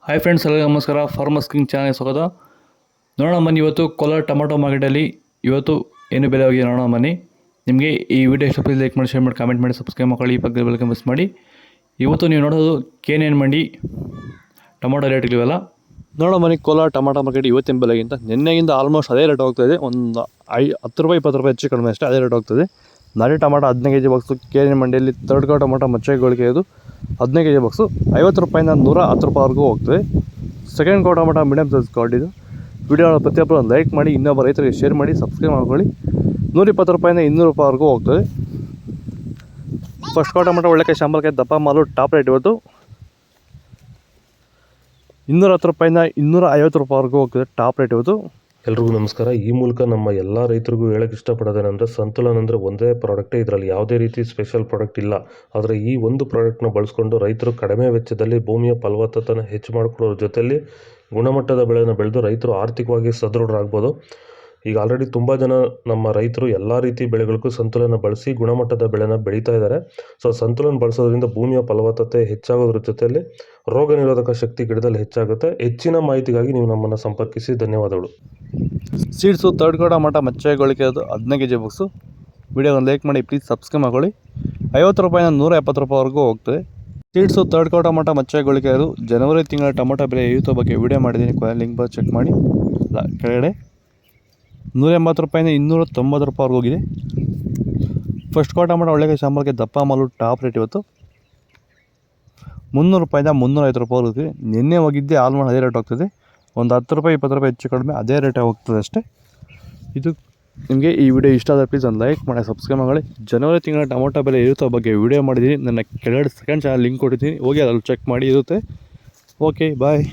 Hi friends, ಎಲ್ಲರಿಗೂ ನಮಸ್ಕಾರ. Farmers king channel ಸ್ವಾಗತ. ನೋಡೋಣ ಬನ್ನಿ, ಇವತ್ತು ಕೋಲಾರ ಟೊಮಾಟೊ ಮಾರ್ಕೆಟಲ್ಲಿ ಇವತ್ತು ಏನು ಬೆಲೆ ಹೋಗಿದೆ ನೋಡೋಣ ಬನ್ನಿ. ನಿಮಗೆ ಈ ವಿಡಿಯೋ ಇಷ್ಟ ಪ್ಲೀಸ್ ಲೈಕ್ ಮಾಡಿ, ಶೇರ್ ಮಾಡಿ, ಕಾಮೆಂಟ್ ಮಾಡಿ, ಸಬ್ಸ್ಕ್ರೈಬ್ ಮಾಡಿ, ಈ ಪಕ್ಕದ ಬೆಲ್ ಮಿಸ್ ಮಾಡಿ. ಇವತ್ತು ನೀವು ನೋಡೋದು KNN ಮಂಡಿ ಟೊಮಾಟೊ ರೇಟ್ಗಳಿವೆಲ್ಲ ನೋಡೋ ಬನ್ನಿ. ಕೋಲಾರ ಟೊಮಾಟೊ ಮಾರ್ಕೆಟ್ ಇವತ್ತಿನ ಬೆಲೆಗಿಂತ ನಿನ್ನೆಗಿಂತ ಆಲ್ಮೋಸ್ಟ್ ಅದೇ ರೇಟ್ ಹೋಗ್ತಾಯಿದೆ. ಒಂದು 10 ರೂಪಾಯಿ 20 ರೂಪಾಯಿ ಹೆಚ್ಚು ಕಡಿಮೆ ಅಷ್ಟೇ ಅದೇ ರೇಟ್ ಹೋಗ್ತದೆ. ನಾಟಿ ಟೊಮಾಟೊ 15 kg ಬಾಕ್ಸು KNN ಮಂಡಿಯಲ್ಲಿ ಥರ್ಡ್ ಕೋ ಟೊಮಾಟೊ ಮಚ್ಚೆಗಳಿಗೆ ಇದು 15 kg ಬಾಕ್ಸು 50 ರೂಪಾಯಿಂದ 110 ರೂಪಾಯಿವರೆಗೂ ಹೋಗ್ತದೆ. ಸೆಕೆಂಡ್ ಕೋ ಟೊಮಾಟೊ ಮೀಡಿಯಮ್ ಸೈಜ್ ಕ್ವಾಲಿಟಿ ಇದು. ವಿಡಿಯೋ ಪ್ರತಿಯೊಬ್ಬರು ಒಂದು ಲೈಕ್ ಮಾಡಿ, ಇನ್ನೊಬ್ಬ ರೈತರಿಗೆ ಶೇರ್ ಮಾಡಿ, ಸಬ್ಸ್ಕ್ರೈಬ್ ಮಾಡ್ಕೊಳ್ಳಿ. 120 ರೂಪಾಯಿಂದ 200 ರೂಪಾಯಿವರೆಗೂ ಹೋಗ್ತದೆ. ಫಸ್ಟ್ ಕೋ ಟೊಮಾಟೊ ಒಳ್ಳೆಕಾಯಿ ಶಾಂಬಲ್ಕಾಯಿ ದಪ್ಪ ಮಾಲು ಟಾಪ್ ರೇಟ್ ಇವತ್ತು 210 ರೂಪಾಯಿಂದ 250 ರೂಪಾಯಿವರೆಗೂ ಹೋಗ್ತದೆ. ಟಾಪ್ ರೇಟ್ ಇವತ್ತು. ಎಲ್ರಿಗೂ ನಮಸ್ಕಾರ. ಈ ಮೂಲಕ ನಮ್ಮ ಎಲ್ಲ ರೈತರಿಗೂ ಹೇಳಕ್ಕೆ ಇಷ್ಟಪಡೋದೇನೆಂದರೆ, ಸಂತುಲನ್ ಅಂದರೆ ಒಂದೇ ಪ್ರಾಡಕ್ಟೇ, ಇದರಲ್ಲಿ ಯಾವುದೇ ರೀತಿ ಸ್ಪೆಷಲ್ ಪ್ರಾಡಕ್ಟ್ ಇಲ್ಲ. ಆದರೆ ಈ ಒಂದು ಪ್ರಾಡಕ್ಟ್ನ ಬಳಸ್ಕೊಂಡು ರೈತರು ಕಡಿಮೆ ವೆಚ್ಚದಲ್ಲಿ ಭೂಮಿಯ ಫಲವತ್ತತೆನ ಹೆಚ್ಚು ಮಾಡಿಕೊಳ್ಳೋದ್ರ ಜೊತೆಯಲ್ಲಿ ಗುಣಮಟ್ಟದ ಬೆಳೆನ ಬೆಳೆದು ರೈತರು ಆರ್ಥಿಕವಾಗಿ ಸದೃಢರಾಗ್ಬೋದು. ಈಗ ಆಲ್ರೆಡಿ ತುಂಬ ಜನ ನಮ್ಮ ರೈತರು ಎಲ್ಲ ರೀತಿ ಬೆಳೆಗಳಿಗೂ ಸಂತುಲನ ಬಳಸಿ ಗುಣಮಟ್ಟದ ಬೆಳೆನ ಬೆಳೀತಾ ಇದ್ದಾರೆ. ಸೊ ಸಂತುಲನ ಬಳಸೋದ್ರಿಂದ ಭೂಮಿಯ ಫಲವತ್ತತೆ ಹೆಚ್ಚಾಗೋದ್ರ ಜೊತೆಯಲ್ಲಿ ರೋಗ ನಿರೋಧಕ ಶಕ್ತಿ ಗಿಡದಲ್ಲಿ ಹೆಚ್ಚಾಗುತ್ತೆ. ಹೆಚ್ಚಿನ ಮಾಹಿತಿಗಾಗಿ ನೀವು ನಮ್ಮನ್ನು ಸಂಪರ್ಕಿಸಿ. ಧನ್ಯವಾದಗಳು. ಸೀಡ್ಸು ಥರ್ಡ್ ಕೋ ಟೊಮಾಟೊ ಮಚ್ಚೆಗಳಿಗೆ ಅದು 15 kg ಬಾಕ್ಸು. ವಿಡಿಯೋನ ಲೈಕ್ ಮಾಡಿ, ಪ್ಲೀಸ್ ಸಬ್ಸ್ಕ್ರೈಬ್ ಮಾಡ್ಕೊಳ್ಳಿ. 50 ರೂಪಾಯಿಂದ 170 ರೂಪಾಯಿವರೆಗೂ ಹೋಗ್ತದೆ. ಸೀಡ್ಸು ಥರ್ಡ್ ಕೋ ಟೊಮಾಟೊ ಮಚ್ಚೆಗಳಿಗೆ ಅದು ಜನವರಿ ತಿಂಗಳ ಟೊಮಾಟೊ ಬೆಲೆ ಇಳಿಯುವ ಬಗ್ಗೆ ವಿಡಿಯೋ ಮಾಡಿದ್ದೀನಿ. ಲಿಂಕ್ ಬಂದು ಚೆಕ್ ಮಾಡಿ. ಕೆಳಗಡೆ 180 ರೂಪಾಯಿಂದ 290 ರೂಪಾಯಿವರೆಗೂ ಹೋಗಿದೆ. ಫಸ್ಟ್ ಕೋ ಟೊಮಾಟೊ ಒಳ್ಳೆಕಾಯಿ ಶಾಂಬಲ್ಗೆ ದಪ್ಪ ಮಾಲು ಟಾಪ್ ರೇಟ್ ಇವತ್ತು 300 ರೂಪಾಯಿಂದ 350 ರೂಪಾಯಿ ಹೋಗ್ತದೆ. ನಿನ್ನೆ ಹೋಗಿದ್ದೆ ಆಲ್ಮೋಸ್ಟ್ ಅದೇ ರೇಟ್ ಹೋಗ್ತದೆ. ಒಂದು 10 ರೂಪಾಯಿ 20 ರೂಪಾಯಿ ಹೆಚ್ಚು ಕಡಿಮೆ ಅದೇ ರೇಟೇ ಹೋಗ್ತದೆ ಅಷ್ಟೇ. ಇದು ನಿಮಗೆ ಈ ವಿಡಿಯೋ ಇಷ್ಟ ಆದರೆ ಪ್ಲೀಸ್ ಒಂದು ಲೈಕ್ ಮಾಡಿ, ಸಬ್ಸ್ಕ್ರೈಬ್ ಮಾಡಿ. ಜನವರಿ ತಿಂಗಳ ಟೊಮಾಟೊ ಬೆಲೆ ಇರುತ್ತೋ ಬಗ್ಗೆ ವಿಡಿಯೋ ಮಾಡಿದ್ದೀನಿ. ನನ್ನ ಕೆಳಗಡೆ ಸೆಕೆಂಡ್ ಚಾನಲ್ ಲಿಂಕ್ ಕೊಟ್ಟಿದ್ದೀನಿ, ಹೋಗಿ ಅದ್ರಲ್ಲಿ ಚೆಕ್ ಮಾಡಿ ಇರುತ್ತೆ. ಓಕೆ, ಬಾಯ್.